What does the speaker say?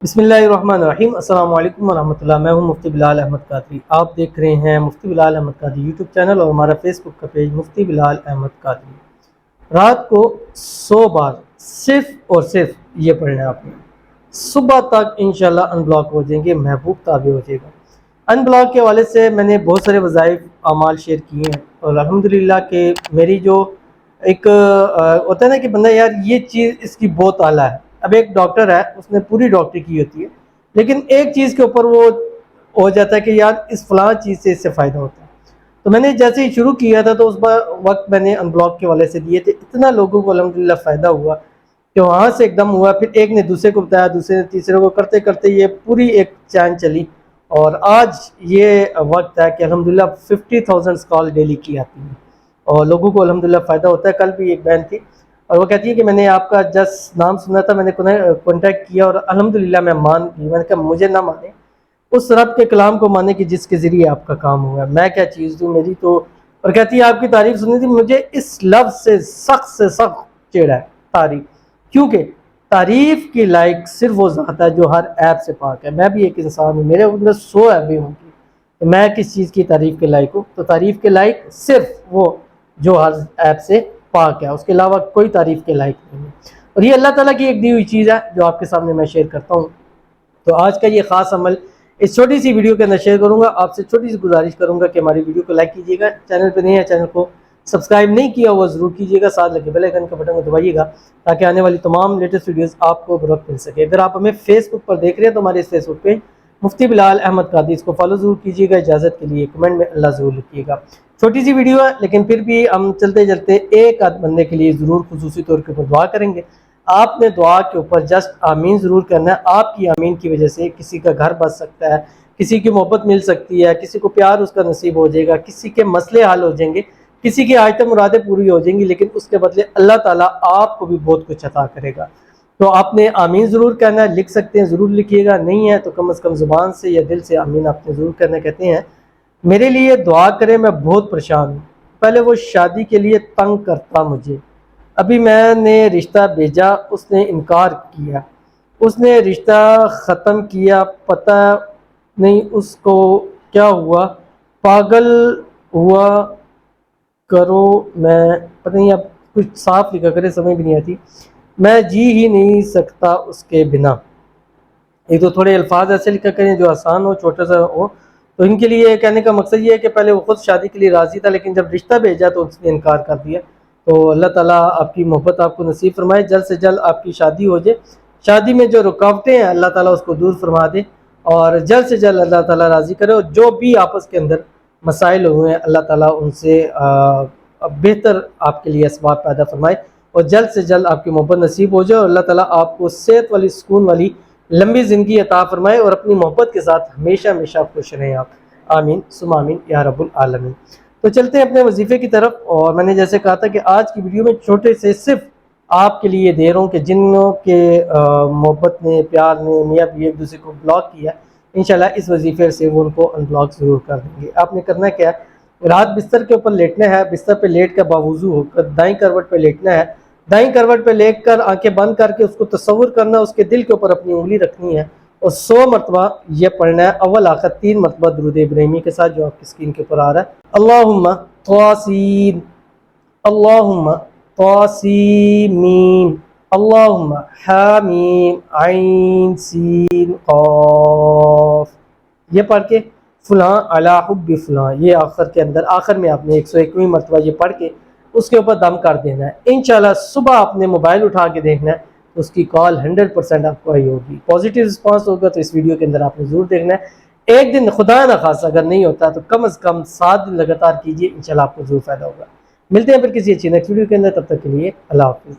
بسم اللہ الرحمن الرحیم۔ السلام علیکم ورحمۃ اللہ۔ میں ہوں مفتی بلال احمد قادری۔ آپ دیکھ رہے ہیں مفتی بلال احمد قادری یوٹیوب چینل اور ہمارا فیس بک کا پیج مفتی بلال احمد قادری۔ رات کو 100 بار صرف اور صرف یہ پڑھنا ہے آپ نے، صبح تک انشاءاللہ ان بلاک ہو جائیں گے، محبوب تابع ہو جائے گا۔ ان بلاک کے حوالے سے میں نے بہت سارے وظائف اعمال شیئر کیے ہیں اور الحمدللہ کہ میری جو ایک ہوتا ہے نا کہ بندہ یار یہ چیز اس کی بہت اعلیٰ ہے۔ اب ایک ڈاکٹر ہے، اس نے پوری ڈاکٹری کی ہوتی ہے، لیکن ایک چیز کے اوپر وہ ہو جاتا ہے کہ یار اس فلاں چیز سے اس سے فائدہ ہوتا ہے۔ تو میں نے جیسے ہی شروع کیا تھا تو اس وقت میں نے ان بلاک کے والے سے دیے تھے، اتنا لوگوں کو الحمدللہ فائدہ ہوا کہ وہاں سے ایک دم ہوا، پھر ایک نے دوسرے کو بتایا، دوسرے نے تیسرے کو، کرتے کرتے یہ پوری ایک چین چلی اور آج یہ وقت ہے کہ الحمدللہ 50,000 کال ڈیلی کی آتی ہیں اور لوگوں کو الحمدللہ فائدہ ہوتا ہے۔ کل بھی ایک بہن تھی اور وہ کہتی ہے کہ میں نے آپ کا جس نام سنا تھا، میں نے کانٹیکٹ کیا اور الحمدللہ میں مان گئی۔ میں نے کہا مجھے نہ مانے، اس رب کے کلام کو مانے کہ جس کے ذریعے آپ کا کام ہوا ہے، میں کیا چیز دوں میری تو۔ اور کہتی ہے آپ کی تعریف سنی تھی، مجھے اس لفظ سے سخت چڑھا ہے تعریف، کیونکہ تعریف کی لائق صرف وہ ذات ہے جو ہر عیب سے پاک ہے۔ میں بھی ایک انسان ہوں، میرے اندر 100 عیبیں ہوں گی، تو میں کس چیز کی تعریف کے لائق ہوں؟ تو تعریف کے لائق صرف وہ جو ہر عیب سے پاک ہے، اس کے علاوہ کوئی تعریف کے لائق نہیں ہے۔ اور یہ اللہ تعالیٰ کی ایک دی ہوئی چیز ہے جو آپ کے سامنے میں شیئر کرتا ہوں۔ تو آج کا یہ خاص عمل اس چھوٹی سی ویڈیو کے اندر شیئر کروں گا۔ آپ سے چھوٹی سی گزارش کروں گا کہ ہماری ویڈیو کو لائک کیجیے گا، چینل پہ نہیں ہے چینل کو سبسکرائب نہیں کیا ہوا ضرور کیجیے گا، ساتھ لگے بیل آئیکن کا بٹن کو دبائیے گا تاکہ آنے والی تمام لیٹسٹ ویڈیوز آپ کو بروقت مل سکے۔ اگر آپ ہمیں فیس بک پر دیکھ رہے ہیں تو ہمارے اس فیس بک پہ مفتی بلال احمد قادری، اس کو فالو ضرور کیجیے گا۔ اجازت کے لیے کمنٹ میں اللہ ضرور لکھیے گا۔ چھوٹی سی ویڈیو ہے لیکن پھر بھی ہم چلتے چلتے ایک آدھ بندے کے لیے ضرور خصوصی طور کے اوپر دعا کریں گے۔ آپ نے دعا کے اوپر جسٹ آمین ضرور کرنا ہے۔ آپ کی آمین کی وجہ سے کسی کا گھر بچ سکتا ہے، کسی کی محبت مل سکتی ہے، کسی کو پیار اس کا نصیب ہو جائے گا، کسی کے مسئلے حل ہو جائیں گے، کسی کی حاجتیں مرادیں پوری ہو جائیں گی، لیکن اس کے بدلے اللہ تعالیٰ آپ کو بھی بہت کچھ عطا کرے گا۔ تو آپ نے آمین ضرور کرنا ہے، لکھ سکتے ہیں ضرور لکھیے گا، نہیں ہے تو کم از کم زبان سے یا دل سے آمین آپ نے ضرور کرنا۔ کہتے ہیں میرے لیے دعا کرے، میں بہت پریشان ہوں، پہلے وہ شادی کے لیے تنگ کرتا مجھے، ابھی میں نے رشتہ بھیجا اس نے انکار کیا، اس نے رشتہ ختم کیا، پتہ نہیں اس کو کیا ہوا، پاگل ہوا کرو، میں پتہ نہیں اب کچھ صاف لکھا کرے، سمجھ بھی نہیں آتی، میں جی ہی نہیں سکتا اس کے بنا۔ ایک تو تھوڑے الفاظ ایسے لکھا کریں جو آسان ہو، چھوٹا سا ہو۔ تو ان کے لیے کہنے کا مقصد یہ ہے کہ پہلے وہ خود شادی کے لیے راضی تھا، لیکن جب رشتہ بھیجا تو اس نے انکار کر دیا۔ تو اللہ تعالیٰ آپ کی محبت آپ کو نصیب فرمائے، جلد سے جلد آپ کی شادی ہو جائے، شادی میں جو رکاوٹیں ہیں اللہ تعالیٰ اس کو دور فرما دے اور جلد سے جلد اللہ تعالیٰ راضی کرے، اور جو بھی آپس کے اندر مسائل ہوئے ہیں اللہ تعالیٰ ان سے بہتر آپ کے لیے اسباب پیدا فرمائے اور جلد سے جلد آپ کی محبت نصیب ہو جائے، اور اللہ تعالیٰ آپ کو صحت والی سکون والی لمبی زندگی عطا فرمائے اور اپنی محبت کے ساتھ ہمیشہ ہمیشہ خوش رہیں آپ، آمین ثم آمین یا رب العالمین۔ تو چلتے ہیں اپنے وظیفے کی طرف، اور میں نے جیسے کہا تھا کہ آج کی ویڈیو میں چھوٹے سے صرف آپ کے لیے دے رہا ہوں کہ جنوں کے محبت نے، پیار نے، میاں بھی ایک دوسرے کو بلاک کیا، انشاءاللہ اس وظیفے سے وہ ان کو ان بلاک ضرور کر دیں گے۔ آپ نے کرنا کیا ہے، رات بستر کے اوپر لیٹنا ہے، بستر پہ لیٹ کر باوضو ہو کر دائیں کروٹ پہ لیٹنا ہے، دائیں کروٹ پہ لیٹ کر آنکھیں بند کر کے اس کو تصور کرنا، اس کے دل کے اوپر اپنی انگلی رکھنی ہے اور 100 مرتبہ یہ پڑھنا ہے، اول آخر 3 مرتبہ درود ابراہیمی کے ساتھ جو آپ کی اسکرین کے اوپر آ رہا ہے۔ اللہم طاسین، اللہم طاسمین، اللہم حامیم عین سین قاف، یہ پڑھ کے فلاں علی حب فلاں، یہ آخر کے اندر آخر میں آپ نے 101ویں مرتبہ یہ پڑھ کے اس کے اوپر دم کر دینا ہے۔ انشاءاللہ صبح آپ نے موبائل اٹھا کے دیکھنا ہے تو اس کی کال 100% آپ کو آئی ہوگی، پازیٹیو رسپانس ہوگا۔ تو اس ویڈیو کے اندر آپ نے ضرور دیکھنا ہے، ایک دن خدا نہ خاص اگر نہیں ہوتا تو کم از کم 7 دن لگاتار کیجیے، انشاءاللہ آپ کو ضرور فائدہ ہوگا۔ ملتے ہیں پھر کسی اچھی نیکسٹ ویڈیو کے اندر، تب تک کے لیے اللہ حافظ۔